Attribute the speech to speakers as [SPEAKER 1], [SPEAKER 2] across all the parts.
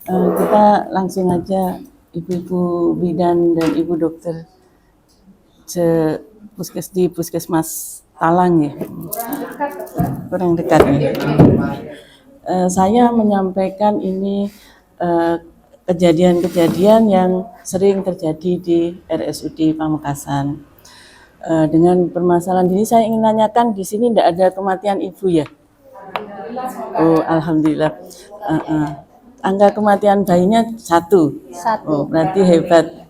[SPEAKER 1] Kita langsung aja ibu-ibu bidan dan ibu dokter di puskesmas Talang ya, kurang dekat ya. Saya menyampaikan ini kejadian-kejadian yang sering terjadi di RSUD Pamekasan. Dengan permasalahan ini saya ingin nanyakan, di sini tidak ada kematian ibu ya? Oh, alhamdulillah. Angka kematian bayinya 1. Oh, berarti hebat.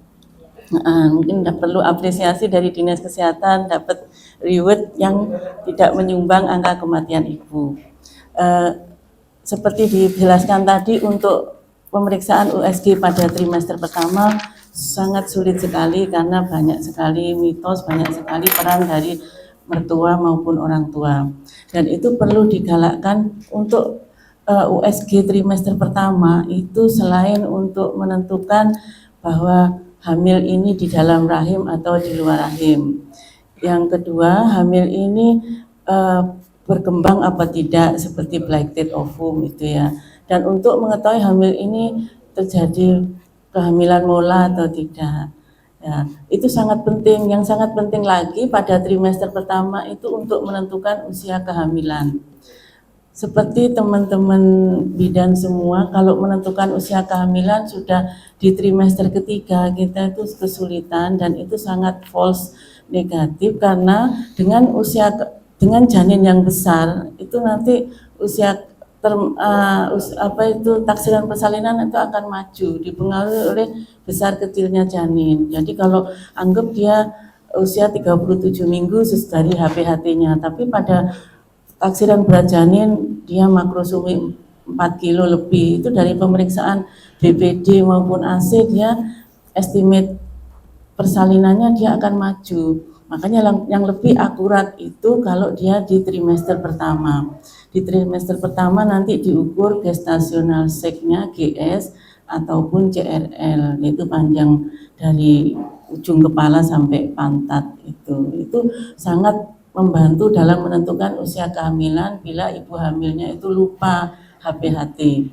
[SPEAKER 1] Mungkin perlu apresiasi dari Dinas Kesehatan, dapat reward yang tidak menyumbang angka kematian ibu. Seperti dijelaskan tadi, untuk pemeriksaan USG pada trimester pertama sangat sulit sekali karena banyak sekali mitos, banyak sekali peran dari mertua maupun orang tua. Dan itu perlu digalakkan untuk USG trimester pertama itu, selain untuk menentukan bahwa hamil ini di dalam rahim atau di luar rahim. Yang kedua, hamil ini berkembang apa tidak, seperti blackted ovum itu ya. Dan untuk mengetahui hamil ini terjadi kehamilan mola atau tidak. Ya, itu sangat penting. Yang sangat penting lagi pada trimester pertama itu untuk menentukan usia kehamilan. Seperti teman-teman bidan semua, kalau menentukan usia kehamilan sudah di trimester ketiga, kita itu kesulitan, dan itu sangat false negatif, karena dengan janin yang besar itu nanti taksiran persalinan itu akan maju, dipengaruhi oleh besar kecilnya janin. Jadi kalau anggap dia usia 37 minggu dari HPHT-nya, tapi pada taksiran berat janin dia makrosomi 4 kilo lebih. Itu dari pemeriksaan BPD maupun AC, dia estimate persalinannya dia akan maju. Makanya yang lebih akurat itu kalau dia di trimester pertama. Di trimester pertama nanti diukur gestational sac-nya GS ataupun CRL, yaitu panjang dari ujung kepala sampai pantat. Itu sangat membantu dalam menentukan usia kehamilan bila ibu hamilnya itu lupa HPHT.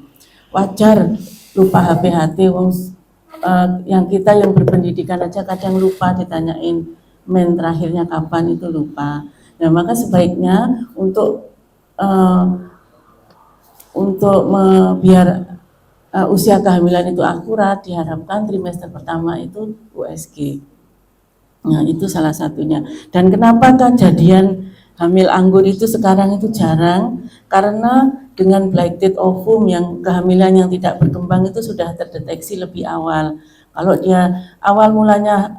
[SPEAKER 1] Wajar lupa HPHT, yang kita yang berpendidikan aja kadang lupa, ditanyain men terakhirnya kapan itu lupa. Nah, maka sebaiknya biar usia kehamilan itu akurat, diharapkan trimester pertama itu USG. Nah, itu salah satunya. Dan kenapa kejadian hamil anggur itu sekarang itu jarang? Karena dengan blackted ovum, yang kehamilan yang tidak berkembang itu sudah terdeteksi lebih awal. Kalau dia awal mulanya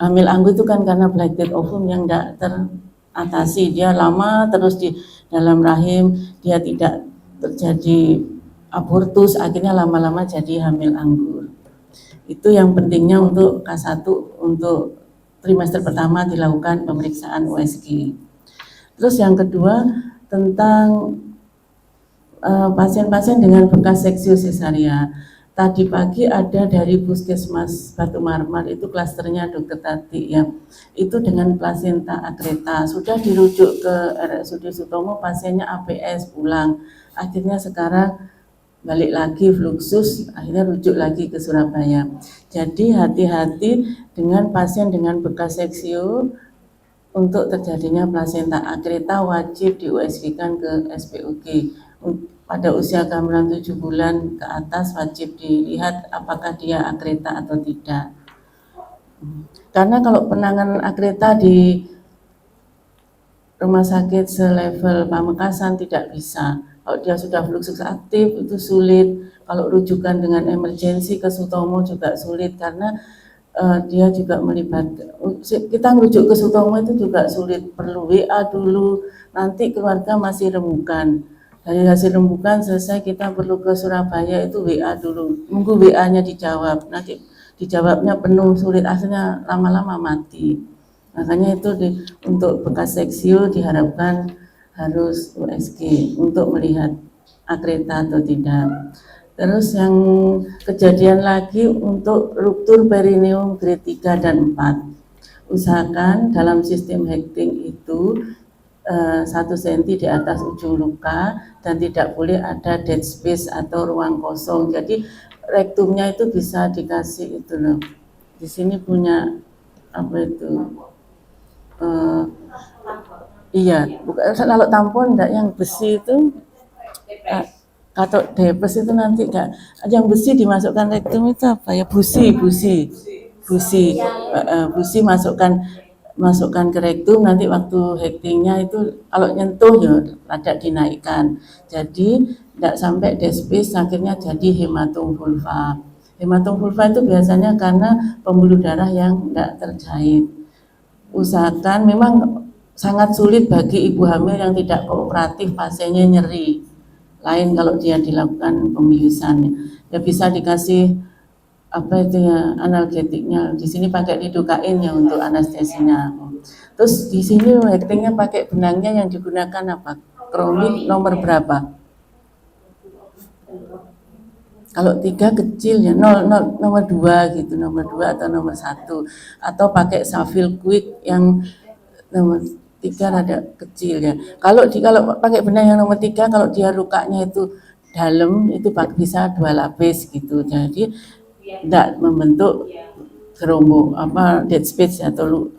[SPEAKER 1] hamil anggur itu kan karena blackted ovum yang tidak teratasi, dia lama terus di dalam rahim, dia tidak terjadi abortus, akhirnya lama-lama jadi hamil anggur. Itu yang pentingnya untuk K1, untuk trimester pertama dilakukan pemeriksaan USG. Terus yang kedua tentang pasien-pasien dengan bekas seksio sesaria. Tadi pagi ada dari Puskesmas Batu Marmar, itu klasternya Dokter Tati ya. Itu dengan plasenta akreta, sudah dirujuk ke RSUD Sutomo, pasiennya APS pulang. Akhirnya sekarang balik lagi fluxus, akhirnya rujuk lagi ke Surabaya. Jadi hati-hati dengan pasien dengan bekas seksio. Untuk terjadinya plasenta akreta wajib di USG-kan ke SPOG. Pada usia kehamilan 7 bulan ke atas wajib dilihat apakah dia akreta atau tidak. Karena kalau penanganan akreta di rumah sakit selevel Pamekasan tidak bisa. Kalau dia sudah fluxus aktif itu sulit. Kalau rujukan dengan emergensi ke Sutomo juga sulit, karena dia juga melibatkan, kita merujuk ke Sutomo itu juga sulit, perlu WA dulu, nanti keluarga masih rembukan. Dari hasil rembukan selesai kita perlu ke Surabaya, itu WA dulu, nunggu WA-nya dijawab, nanti dijawabnya penuh, sulit, akhirnya lama-lama mati. Makanya itu untuk bekas seksio diharapkan harus USG untuk melihat akreta atau tidak. Terus yang kejadian lagi untuk ruptur perineum grade 3 dan 4. Usahakan dalam sistem Hecting itu 1 cm di atas ujung luka dan tidak boleh ada dead space atau ruang kosong. Jadi rektumnya itu bisa dikasih itu loh. Di sini punya apa itu? Iya, kalau tampon enggak, yang besi itu atau depes itu nanti enggak, yang besi dimasukkan rektum itu apa ya, busi masukkan ke rektum, nanti waktu hektingnya itu kalau nyentuh ya rada dinaikkan, jadi tidak sampai despis, akhirnya jadi hematom vulva. Hematom vulva itu biasanya karena pembuluh darah yang tidak terjahit. Usahakan, memang sangat sulit bagi ibu hamil yang tidak kooperatif, pasiennya nyeri, lain kalau dia dilakukan pembiusan. Ya bisa dikasih apa itu ya, analgetiknya. Di sini pakai lidokain ya untuk anestesinya. Terus di sini hektingnya pakai benangnya yang digunakan apa? Kromik nomor berapa? Kalau 3 kecil ya, nomor 2 gitu, nomor 2 atau nomor 1, atau pakai Savil Quick yang nomor 3 rada kecil ya. Kalau pakai benang yang nomor 3, kalau dia lukanya itu dalam, itu bisa 2 lapis gitu. Jadi tidak membentuk gerombo dead space atau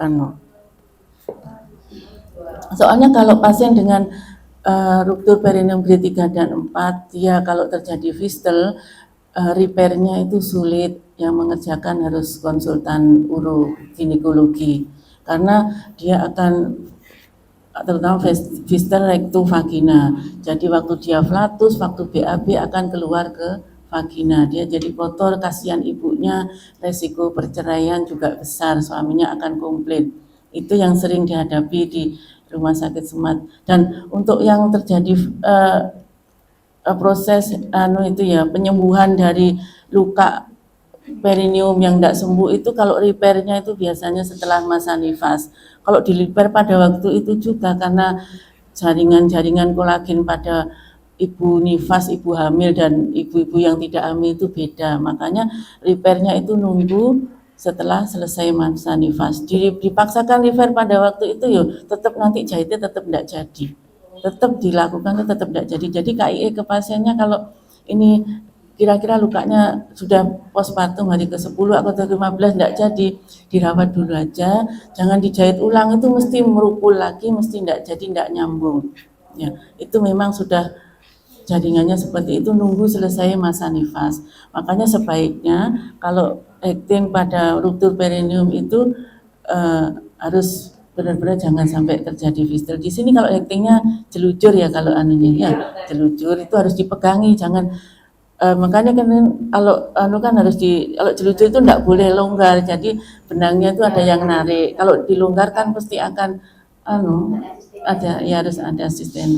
[SPEAKER 1] soalnya kalau pasien dengan ruptur perineum grade 3 dan 4, dia kalau terjadi fistel, repairnya itu sulit, yang mengerjakan harus konsultan uroginekologi karena dia akan terutama fistel recto vagina. Jadi waktu dia flatus, waktu BAB akan keluar ke vagina, dia jadi kotor, kasihan ibunya, resiko perceraian juga besar, suaminya akan komplain. Itu yang sering dihadapi di Rumah Sakit Semat. Dan untuk yang terjadi proses itu ya, penyembuhan dari luka perineum yang tidak sembuh itu, kalau repairnya itu biasanya setelah masa nifas. Kalau di repair pada waktu itu juga karena jaringan-jaringan kolagen pada ibu nifas, ibu hamil dan ibu-ibu yang tidak hamil itu beda. Makanya repairnya itu nunggu setelah selesai masa nifas. Dipaksakan repair pada waktu itu ya tetap nanti jahitnya tetap tidak jadi. Tetap dilakukan, tetap tidak jadi. Jadi KIE ke pasiennya kalau ini kira-kira lukanya sudah postpartum hari ke-10 atau ke-15 tidak jadi, dirawat dulu aja, jangan dijahit ulang, itu mesti merupul lagi, mesti tidak jadi, tidak nyambung. Ya, itu memang sudah jaringannya seperti itu, nunggu selesai masa nifas. Makanya sebaiknya kalau hekting pada ruptur perineum itu harus benar-benar jangan sampai terjadi fistel. Di sini kalau hektingnya jelujur ya, kalau anunya ya jelujur itu harus dipegangi, jangan makanya kan kan harus kalau jelujur itu tidak boleh longgar, jadi benangnya itu ada yang narik. Kalau dilonggarkan pasti akan ada ya, harus ada asisten.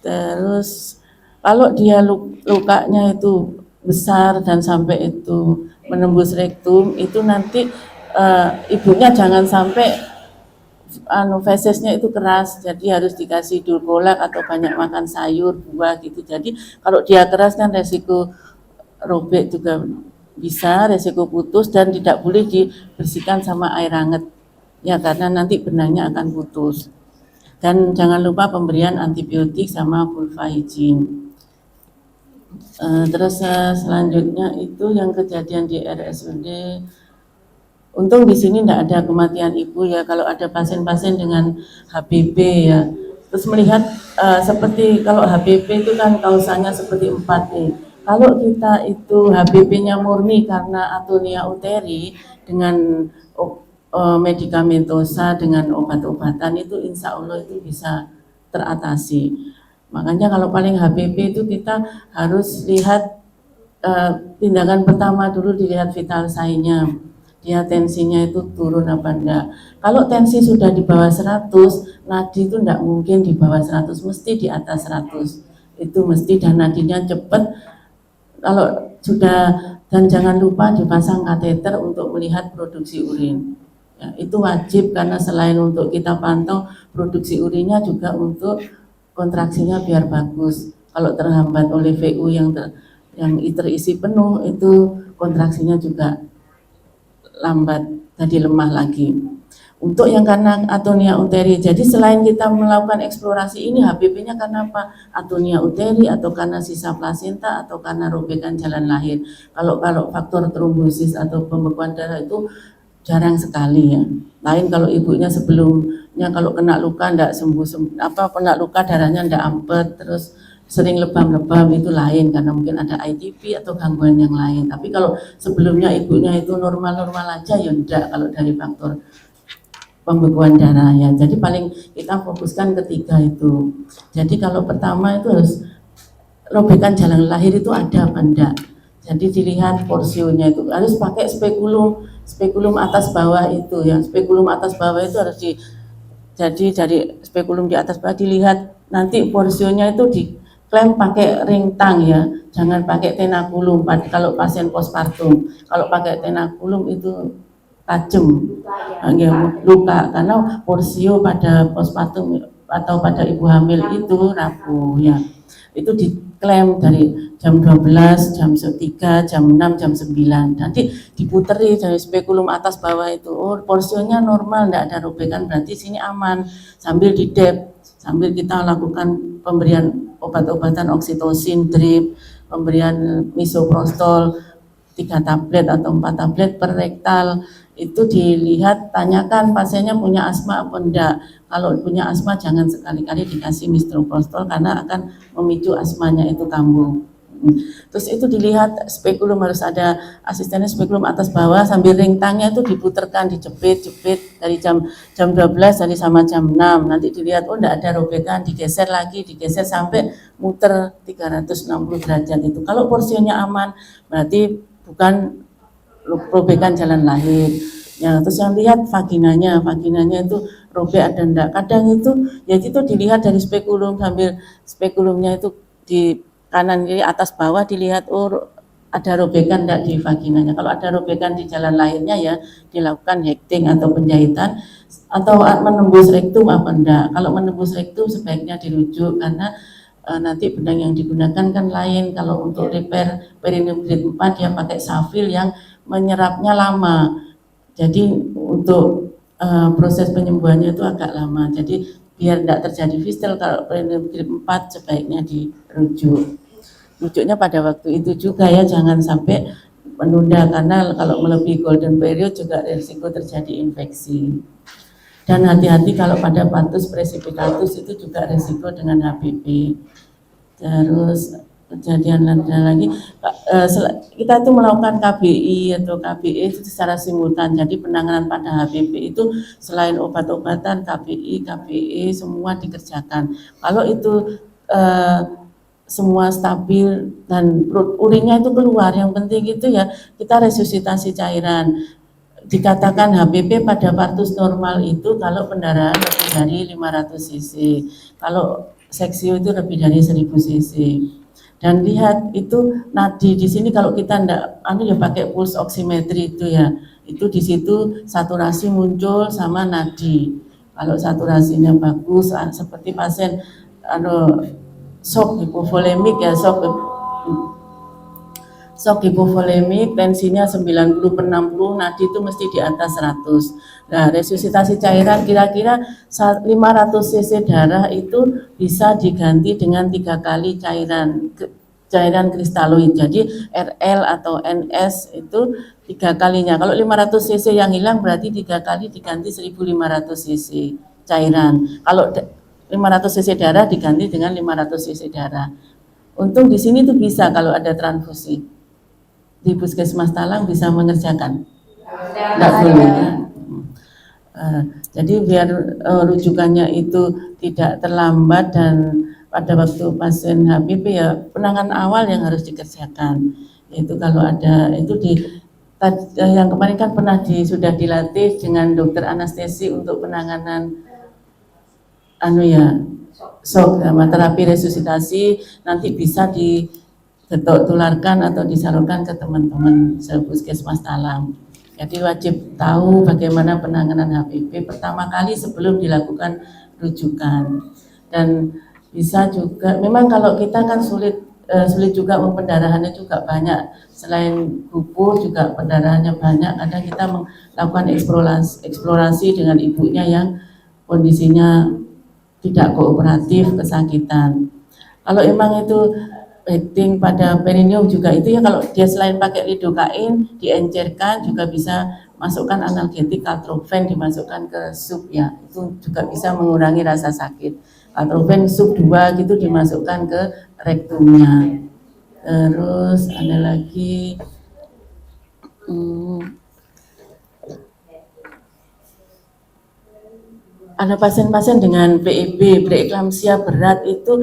[SPEAKER 1] Terus kalau dia lukanya itu besar dan sampai itu menembus rektum, itu nanti ibunya jangan sampai fesesnya itu keras, jadi harus dikasih dulkolak atau banyak makan sayur, buah gitu. Jadi kalau dia keras kan resiko robek juga bisa, resiko putus, dan tidak boleh dibersihkan sama air hangat ya, karena nanti benangnya akan putus. Dan jangan lupa pemberian antibiotik sama vulva hygiene. Terus selanjutnya itu yang kejadian di RSUD. Untung di sini tidak ada kematian ibu ya. Kalau ada pasien-pasien dengan HPP ya, terus melihat seperti kalau HPP itu kan kausanya seperti 4 nih. Kalau kita itu HPP-nya murni karena atonia uteri dengan medikamentosa, dengan obat-obatan, itu insya Allah itu bisa teratasi. Makanya kalau paling HPP itu kita harus lihat tindakan pertama dulu, dilihat vital sign-nya. Dia tensinya itu turun apa enggak. Kalau tensi sudah di bawah 100, nadi itu enggak mungkin di bawah 100, mesti di atas 100. Itu mesti, dan nadinya cepat. Kalau sudah, dan jangan lupa dipasang kateter untuk melihat produksi urin. Ya, itu wajib, karena selain untuk kita pantau produksi urinnya juga untuk kontraksinya biar bagus. Kalau terhambat oleh VU yang terisi penuh, itu kontraksinya juga lambat, jadi lemah lagi. Untuk yang karena atonia uteri, jadi selain kita melakukan eksplorasi ini, HPP-nya karena apa? Atonia uteri atau karena sisa plasenta atau karena robekan jalan lahir. Kalau faktor trombosis atau pembekuan darah itu jarang sekali ya. Lain kalau ibunya sebelumnya kalau kena luka ndak sembuh, kena luka darahnya ndak ampet, terus sering lebam-lebam, itu lain karena mungkin ada ITP atau gangguan yang lain. Tapi kalau sebelumnya ibunya itu normal-normal aja ya ndak kalau dari faktor pembekuan darah ya. Jadi paling kita fokuskan ketiga itu. Jadi kalau pertama itu harus robekan jalan lahir itu ada apa enggak. Jadi dilihat porsionya itu harus pakai spekulum atas bawah itu ya. Spekulum atas bawah itu harus jadi dari spekulum di atas bawah dilihat nanti porsionya itu diklaim pakai ring tang ya. Jangan pakai tenakulum kalau pasien postpartum. Kalau pakai tenakulum itu tajam, luka karena porsio pada postpartum atau pada ibu hamil itu rapuh ya. Itu diklaim dari jam 12, jam 3, jam 6, jam 9. Nanti diputeri dari spekulum atas bawah itu. Oh, porsionya normal, enggak ada robekan, berarti sini aman. Sambil didep, sambil kita lakukan pemberian obat-obatan oksitosin, drip, pemberian misoprostol 3 tablet atau 4 tablet per rektal. Itu dilihat, tanyakan pasiennya punya asma apa enggak. Kalau punya asma jangan sekali-kali dikasih misoprostol karena akan memicu asmanya itu kambuh. Terus itu dilihat spekulum, harus ada asistennya spekulum atas bawah sambil ring tangnya itu diputerkan, dijepit dari jam 12 dari sama jam 6. Nanti dilihat oh enggak ada robekan, digeser lagi, digeser sampai muter 360 derajat itu. Kalau porsinya aman berarti bukan robekan jalan lahir ya. Terus yang lihat vaginanya itu robek ada enggak. Kadang itu ya itu dilihat dari spekulum, sambil spekulumnya itu di kanan kiri atas bawah dilihat oh ada robekan enggak di vaginanya. Kalau ada robekan di jalan lahirnya ya dilakukan hekting atau penjahitan, atau menembus rektum apa enggak. Kalau menembus rektum sebaiknya dirujuk karena nanti benang yang digunakan kan lain. Kalau untuk repair perineum grade 4 dia pakai Safil yang menyerapnya lama, jadi untuk proses penyembuhannya itu agak lama. Jadi biar tidak terjadi fistel kalau perineum grade 4 sebaiknya dirujuk. Rujuknya pada waktu itu juga ya, jangan sampai menunda karena kalau melebihi golden period juga risiko terjadi infeksi. Dan hati-hati kalau pada patus precipitatus itu juga risiko dengan HPV. Terus kejadian lagi kita itu melakukan KBI atau KBE itu secara simultan. Jadi penanganan pada HPV itu selain obat-obatan, KBI, KBE semua dikerjakan. Kalau itu semua stabil dan urinnya itu keluar, yang penting itu ya kita resusitasi cairan. Dikatakan HPV pada partus normal itu kalau pendarahan lebih dari 500 cc, kalau seksio itu lebih dari 1000 cc. Dan lihat itu nadi di sini, kalau kita ndak ya pakai pulse oximetry itu ya, itu di situ saturasi muncul sama nadi. Kalau saturasinya bagus seperti pasien shock hipovolemik ya, shock hipovolemik, tensinya 90/60, nadi itu mesti di atas 100. Nah, resusitasi cairan kira-kira 500 cc darah itu bisa diganti dengan 3 kali cairan kristaloid. Jadi RL atau NS itu 3 kalinya. Kalau 500 cc yang hilang berarti 3 kali diganti 1500 cc cairan. Kalau 500 cc darah diganti dengan 500 cc darah. Untung di sini tuh bisa kalau ada transfusi. Di Puskesmas Talang bisa mengerjakan. Enggak boleh ya. Jadi biar rujukannya itu tidak terlambat dan pada waktu pasien HPV ya penanganan awal yang harus dikerjakan. Itu kalau ada itu yang kemarin kan pernah sudah dilatih dengan dokter anestesi untuk penanganan shock sama terapi resusitasi, nanti bisa ditularkan atau disalurkan ke teman-teman Puskesmas Talang. Jadi wajib tahu bagaimana penanganan HPV pertama kali sebelum dilakukan rujukan. Dan bisa juga, memang kalau kita kan sulit sulit juga, pendarahannya juga banyak. Selain gugur juga pendarahannya banyak. Kadang kita melakukan eksplorasi dengan ibunya yang kondisinya tidak kooperatif, kesakitan. Kalau emang itu bedding pada perineum juga itu ya, kalau dia selain pakai lidocain diencerkan juga bisa masukkan analgetik Caltrofen, dimasukkan ke sup ya, itu juga bisa mengurangi rasa sakit. Caltrofen sup 2 gitu dimasukkan ke rektumnya. Terus ada lagi ada pasien-pasien dengan PEB, preeklamsia berat, itu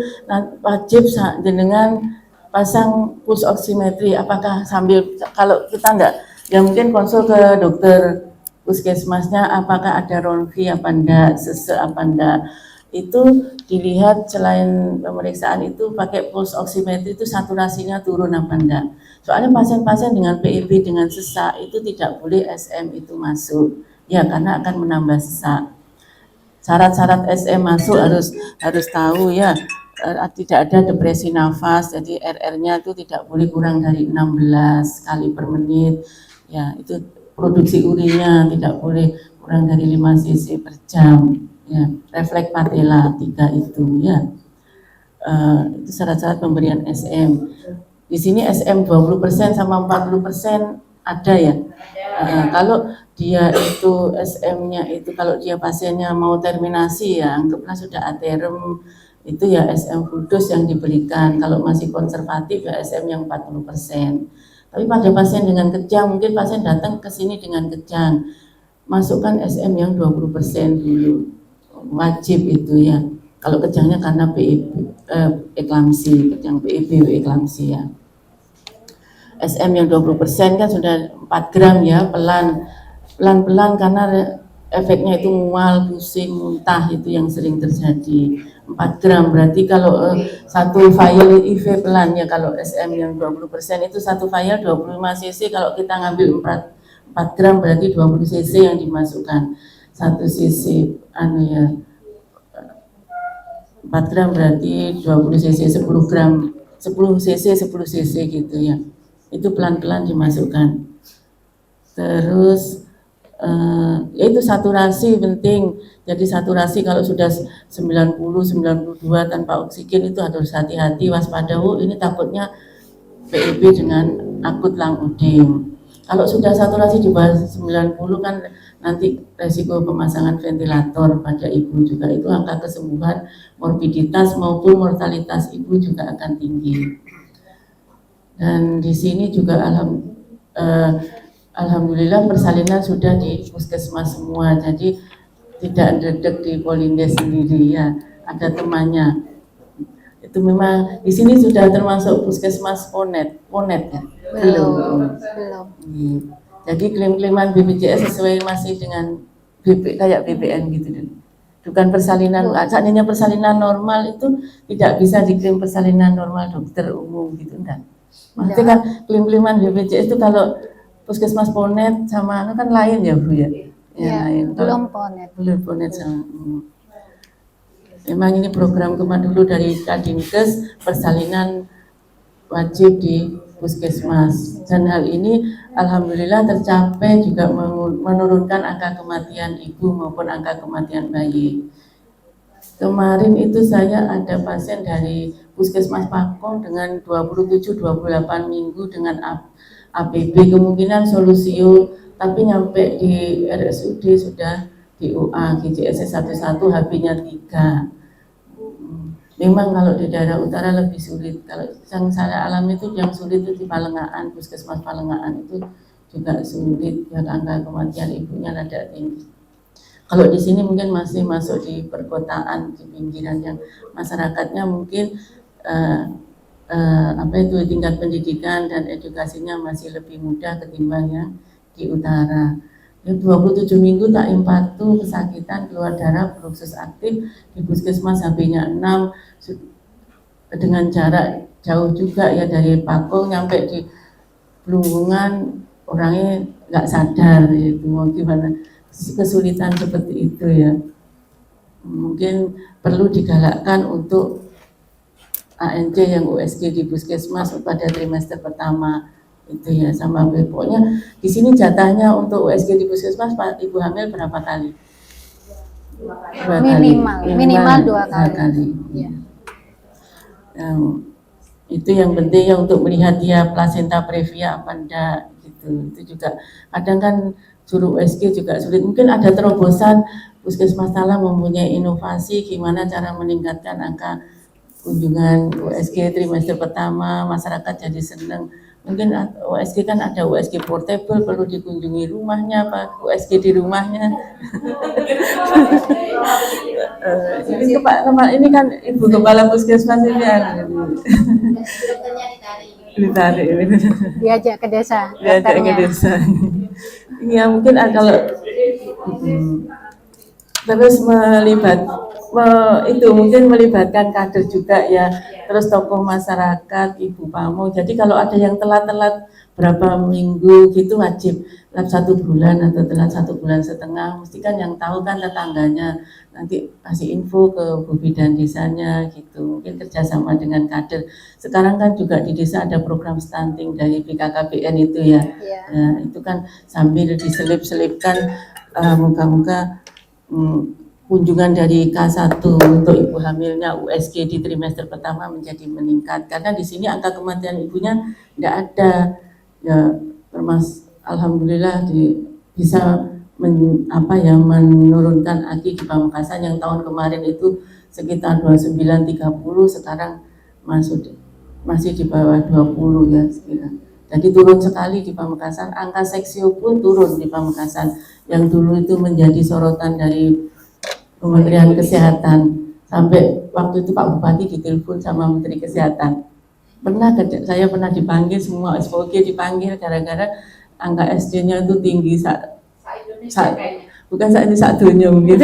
[SPEAKER 1] wajib dengan pasang pulse oximetry. Apakah sambil, kalau kita enggak, ya mungkin konsul ke dokter puskesmasnya, apakah ada ronfi apa enggak, sesek apa enggak. Itu dilihat selain pemeriksaan itu pakai pulse oximetry itu saturasinya turun apa enggak. Soalnya pasien-pasien dengan PEB dengan sesak itu tidak boleh SM itu masuk, ya karena akan menambah sesak. Syarat-syarat SM masuk harus tahu ya, tidak ada depresi nafas, jadi RR-nya itu tidak boleh kurang dari 16 kali per menit, ya itu produksi urinnya tidak boleh kurang dari 5 cc per jam, ya refleks patella 3 itu ya. Itu syarat-syarat pemberian SM. Di sini SM 20% sama 40% ada ya. Kalau dia itu SM-nya itu, kalau dia pasiennya mau terminasi ya anggaplah sudah aterem, itu ya SM full dose yang diberikan. Kalau masih konservatif ya SM yang 40%. Tapi pada pasien dengan kejang, mungkin pasien datang ke sini dengan kejang, masukkan SM yang 20% dulu, wajib itu ya. Kalau kejangnya karena eklamsi, kejang PEB eklamsi ya. SM yang 20% kan sudah 4 gram ya, pelan-pelan karena efeknya itu mual, pusing, muntah, itu yang sering terjadi. 4 gram berarti kalau satu vial IV pelan ya, kalau SM yang 20% itu satu vial 25 cc, kalau kita ngambil 4 gram berarti 20 cc yang dimasukkan. 1 cc ya 4 gram berarti 20 cc 10 gram, 10 cc 10 cc gitu ya. Itu pelan-pelan dimasukkan. Terus itu saturasi penting. Jadi saturasi kalau sudah 90-92 tanpa oksigen itu harus hati-hati, waspada. Ini takutnya PEB dengan akut lung ödem. Kalau sudah saturasi di bawah 90 kan nanti resiko pemasangan ventilator pada ibu juga, itu angka kesembuhan, morbiditas maupun mortalitas ibu juga akan tinggi. Dan di sini juga alhamdulillah persalinan sudah di puskesmas semua, jadi tidak dedek di Polindes sendiri ya, ada temannya. Itu memang di sini sudah termasuk puskesmas Ponet ya? Belum. Jadi klaim-klaiman BPJS sesuai masih dengan kayak BPN gitu. Bukan persalinan, seandainya persalinan normal itu tidak bisa diklaim persalinan normal dokter umum gitu, enggak. Maksudnya kan klaim-klaiman BPJS itu kalau puskesmas Ponet sama kan lain ya Bu ya?
[SPEAKER 2] Ya,
[SPEAKER 1] lain.
[SPEAKER 2] Belum Ponet
[SPEAKER 1] sama. Memang ini program dulu dari Kadinkes, persalinan wajib di puskesmas, dan hal ini alhamdulillah tercapai juga menurunkan angka kematian ibu maupun angka kematian bayi. Kemarin itu saya ada pasien dari puskesmas Pakong dengan 27-28 minggu dengan APB, kemungkinan solusio, tapi nyampe di RSUD sudah di UA GCS 11 HB-nya 3. Memang kalau di daerah utara lebih sulit. Kalau yang saya alami itu yang sulit itu di Palengaan, puskesmas Palengaan itu juga sulit ya, angka kematian ibunya rada tinggi. Kalau di sini mungkin masih masuk di perkotaan, di pinggiran yang masyarakatnya mungkin tingkat pendidikan dan edukasinya masih lebih mudah ketimbang yang di utara. 27 minggu tak impatu, kesakitan, keluar darah, fluksus aktif, di puskesmas HB-nya 6, dengan jarak jauh juga ya, dari Pakong nyampe di Pelunggungan, orangnya nggak sadar itu, mau gimana, kesulitan seperti itu ya. Mungkin perlu digalakkan untuk ANC yang USG di puskesmas pada trimester pertama itu ya, sama pokoknya di sini jatahnya untuk USG di puskesmas Pak Ibu hamil berapa kali?
[SPEAKER 2] Minimal 2 kali.
[SPEAKER 1] Ya. Itu yang penting ya, untuk melihat dia plasenta previa apa enggak gitu. Itu juga kadang kan suruh USG juga sulit, mungkin ada terobosan Puskesmas Talang mempunyai inovasi gimana cara meningkatkan angka kunjungan USG trimester pertama, masyarakat jadi senang. Mungkin USG kan ada USG portable, perlu dikunjungi rumahnya, Pak, USG di rumahnya. Ini Pak, ini kan Ibu Kepala Puskesmas ini ditarik.
[SPEAKER 2] Diajak ke desa.
[SPEAKER 1] Diajak ke desa. Ya mungkin kalau terus mungkin melibatkan kader juga ya, terus tokoh masyarakat, Ibu Pamo. Jadi kalau ada yang telat-telat berapa minggu gitu wajib telat 1 bulan atau telat 1,5 bulan, mesti kan yang tahu kan tetangganya, nanti kasih info ke Bu Bidan desanya gitu, mungkin kerjasama dengan kader. Sekarang kan juga di desa ada program stunting dari BKKBN itu ya, nah, itu kan sambil diselip-selipkan, moga-moga kunjungan dari K1 untuk ibu hamilnya USG di trimester pertama menjadi meningkat, karena di sini angka kematian ibunya tidak ada ya, alhamdulillah bisa menurunkan AKI di Pamekasan yang tahun kemarin itu sekitar 29-30, sekarang masih di bawah 20 ya sekitar. Jadi turun sekali di Pamekasan, angka seksio pun turun di Pamekasan yang dulu itu menjadi sorotan dari Kementerian Kesehatan. Sampai waktu itu Pak Bupati ditelepon sama Menteri Kesehatan. Saya pernah dipanggil, semua SPOG dipanggil gara-gara angka SC-nya itu tinggi bukan saat ini saat dunia mungkin.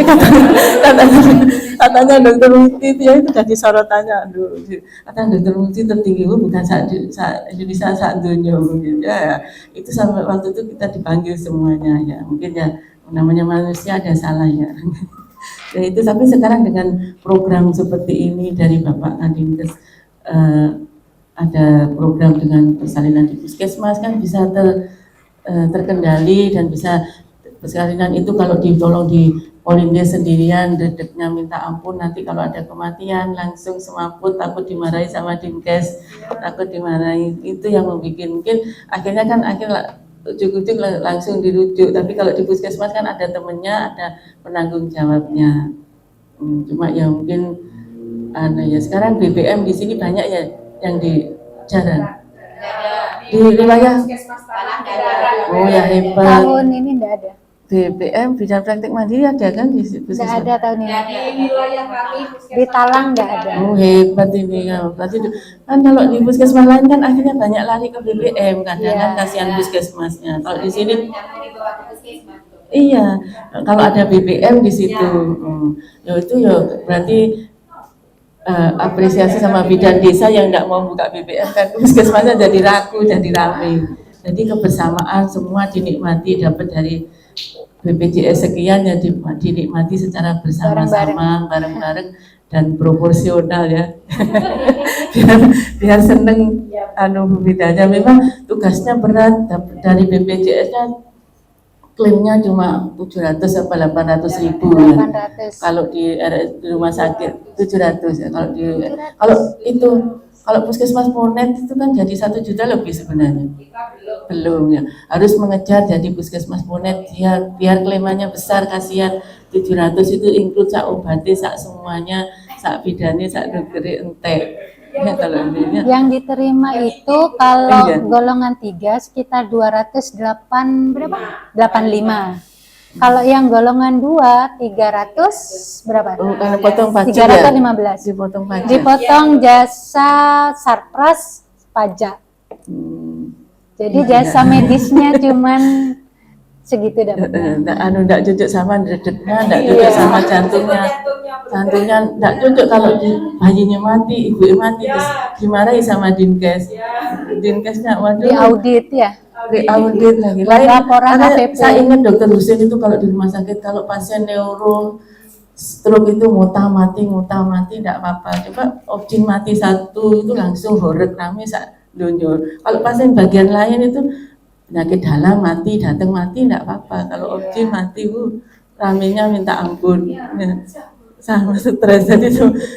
[SPEAKER 1] Katanya Dokter Muti itu ya, itu jadi sorotannya. Aduh, katanya Dokter Muti tertinggi bukan saat Indonesia saat dunia mungkin. Ya, itu sampai waktu itu kita dipanggil semuanya ya. Mungkin ya namanya manusia ada salah ya. Ya itu, tapi sekarang dengan program seperti ini dari Bapak Kadinkes, ada program dengan persalinan di puskesmas kan bisa terkendali dan bisa persalinan itu kalau ditolong di Polindes sendirian, dedeknya minta ampun, nanti kalau ada kematian langsung semaput, takut dimarahi sama Dinkes, takut dimarahi, itu yang membuat mungkin akhirnya kan ujuk-ujuk langsung dirujuk, tapi kalau di puskesmas kan ada temennya, ada penanggung jawabnya. Cuma ya mungkin ya sekarang BBM di sini banyak ya yang di jalan. Di wilayah oh ya hebat.
[SPEAKER 2] Tahun ini enggak ada.
[SPEAKER 1] BBM bidang praktik mandiri ada kan di puskesmas?
[SPEAKER 2] Enggak ada tahun ini.
[SPEAKER 3] Di wilayah kami
[SPEAKER 2] di Talang enggak ada.
[SPEAKER 1] Oh hebat ini ya. Berarti kan kalau di puskesmas lain kan akhirnya banyak lari ke BBM, kadang kan kasihan puskesmasnya. Kalau di sini iya, kalau ada BBM di situ, ya itu ya berarti apresiasi sama bidan desa yang tidak mau buka BBM kan, puskesmasnya jadi ragu, jadi ramai. Jadi kebersamaan semua dinikmati, dapat dari BPJS sekian ya dinikmati secara bersama-sama, bareng-bareng dan proporsional ya. biar seneng bidanya. Memang tugasnya berat, dari BPJS-nya klaimnya cuma 700 atau 800 ribu ya. Kalau di rumah sakit 700 ya. Kalau puskesmas Ponet itu kan jadi 1 juta lebih sebenarnya. Belum ya. Harus mengejar jadi puskesmas Ponet biar klaimannya besar, kasihan 700 itu include sak obatnya, sak semuanya, sak bidane, sak doktere entek. Ya, kalau ini,
[SPEAKER 2] yang diterima itu kalau golongan 3 sekitar 208 berapa? 85. Kalau yang golongan 2 300 berapa?
[SPEAKER 1] Oh, karena potong pajak
[SPEAKER 2] 315.
[SPEAKER 1] Dipotong pajak.
[SPEAKER 2] Dipotong jasa sarpras pajak. Jadi jasa medisnya cuman segitu dapatnya.
[SPEAKER 1] Enggak cocok sama dedeknya, enggak cocok sama jantungnya. Jantungnya enggak cocok kalau bayinya mati, ibu mati, terus dimarahi sama Dinkes. Dinkesnya waduh.
[SPEAKER 2] Diaudit ya.
[SPEAKER 1] Diaudit lagi.
[SPEAKER 2] Laporan APP.
[SPEAKER 1] Saya ingat Dokter Husin itu kalau di rumah sakit, kalau pasien neuro stroke itu muntah mati tidak apa-apa. Coba Opjin mati satu itu langsung horeg rame sak donya. Kalau pasien bagian lain itu penyakit dalam mati, datang mati tidak apa-apa. Kalau Opjin mati ramenya minta ampun. Ya, sama stres. Jadi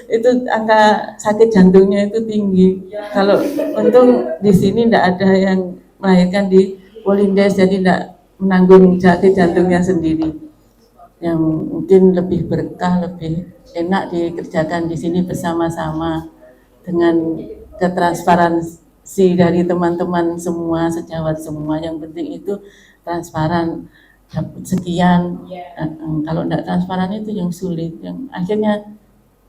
[SPEAKER 1] itu angka sakit jantungnya itu tinggi. Kalau untung di sini tidak ada yang melahirkan di Polindes, jadi tidak menanggung sakit jantungnya sendiri. Yang mungkin lebih berkah, lebih enak dikerjakan di sini bersama-sama dengan ketransparansi dari teman-teman semua, sejawat semua. Yang penting itu transparan, dapat sekian. Kalau tidak transparan itu yang sulit, yang akhirnya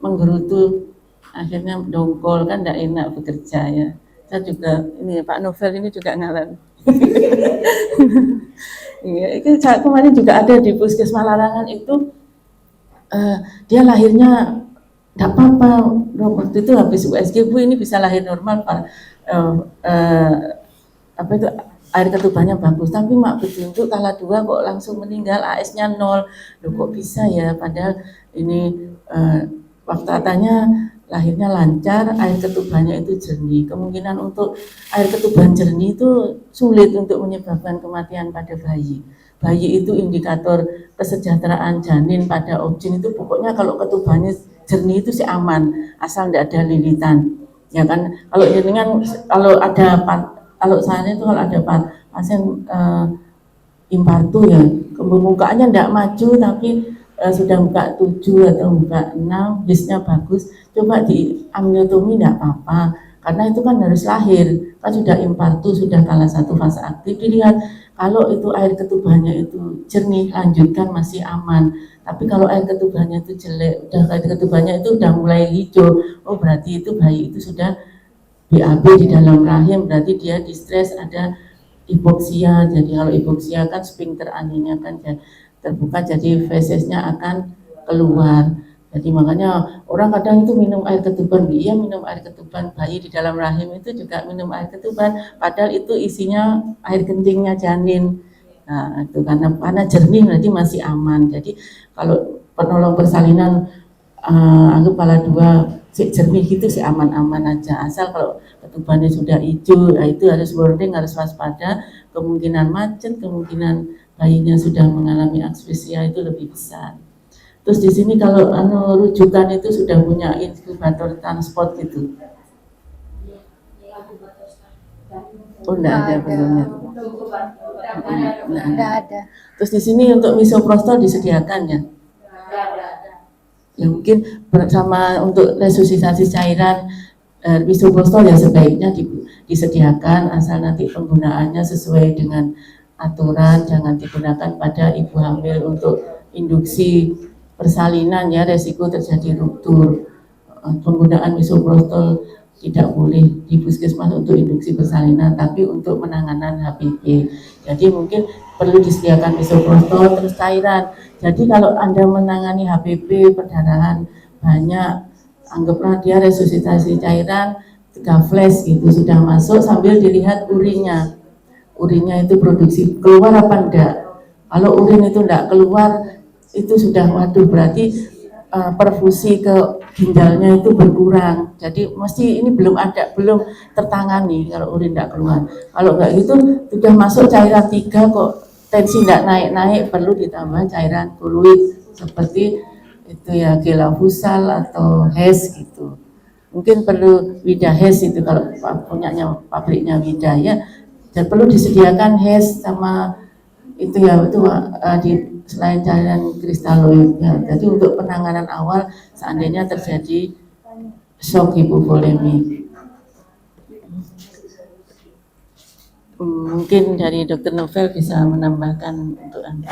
[SPEAKER 1] menggerutu, akhirnya dongkol, kan tidak enak bekerja ya. Saya juga ini Pak Novel ini juga ngalamin. Iya, itu kemarin juga ada di Puskesmas Larangan itu, dia lahirnya tidak apa-apa, waktu itu habis USG, Bu ini bisa lahir normal, Pak. Apa itu air ketubannya bagus, tapi mak betunjuk kala 2 kok langsung meninggal, AS-nya 0. Loh kok bisa ya, padahal ini waktu katanya lahirnya lancar, air ketubannya itu jernih. Kemungkinan untuk air ketuban jernih itu sulit untuk menyebabkan kematian pada bayi. Bayi itu indikator kesejahteraan janin pada Opjin itu pokoknya kalau ketubannya jernih itu sih aman, asal tidak ada lilitan. Ya kan, kalau jenengan kalau saya itu kalau ada pasien infartu ya, pembukaannya tidak maju tapi sudah buka 7 atau buka 6, bisnya bagus, coba di amniotomi tidak apa-apa, karena itu kan harus lahir, kan sudah infartu, sudah kalah 1 fase aktif, dilihat kalau itu air ketubannya itu jernih, lanjutkan masih aman. Tapi kalau air ketubannya itu jelek, air ketubannya itu udah mulai hijau, oh berarti itu bayi itu sudah BAB di dalam rahim, berarti dia distres, ada hipoksia. Jadi kalau hipoksia kan sphincter aninya kan terbuka, jadi fesesnya akan keluar. Jadi makanya orang kadang itu minum air ketuban, iya minum air ketuban, bayi di dalam rahim itu juga minum air ketuban, padahal itu isinya air kencingnya janin. Nah itu karena jernih berarti masih aman. Jadi kalau penolong persalinan anggap kala 2 si jernih gitu sih aman-aman aja, asal kalau ketubannya sudah hijau, nah itu harus warning, harus waspada, kemungkinan macet, kemungkinan bayinya sudah mengalami asphyxia itu lebih besar. Terus di sini kalau rujukan itu sudah punya inkubator transport gitu. Oh enggak ada belumnya.
[SPEAKER 2] Enggak ada.
[SPEAKER 1] Terus di sini untuk misoprostol disediakan ya. Ya mungkin bersama untuk resusitasi cairan misoprostol ya sebaiknya disediakan, asal nanti penggunaannya sesuai dengan aturan, jangan digunakan pada ibu hamil untuk induksi persalinan ya, resiko terjadi ruptur. Penggunaan misoprostol tidak boleh di puskesmas untuk induksi persalinan, tapi untuk penanganan HPV. Jadi mungkin perlu disediakan misoprostol terus cairan. Jadi kalau Anda menangani HPV perdarahan banyak, anggaplah dia resusitasi cairan 3 flash gitu sudah masuk, sambil dilihat urinnya. Urinnya itu produksi keluar apa enggak. Kalau urin itu enggak keluar, itu sudah waduh, berarti perfusi ke ginjalnya itu berkurang. Jadi mesti ini belum tertangani kalau urin enggak keluar. Kalau enggak gitu sudah masuk cairan 3 kok tensi enggak naik-naik, perlu ditambah cairan fluid seperti itu ya, gelafusal atau HES gitu. Mungkin perlu Wida HES itu kalau punyanya pabriknya Wida ya, dan perlu disediakan HES sama itu ya, itu di selain cairan kristaloid ya. Jadi untuk penanganan awal seandainya terjadi shock hipovolemi. Mungkin dari Dr. Novel bisa menambahkan untuk Anda.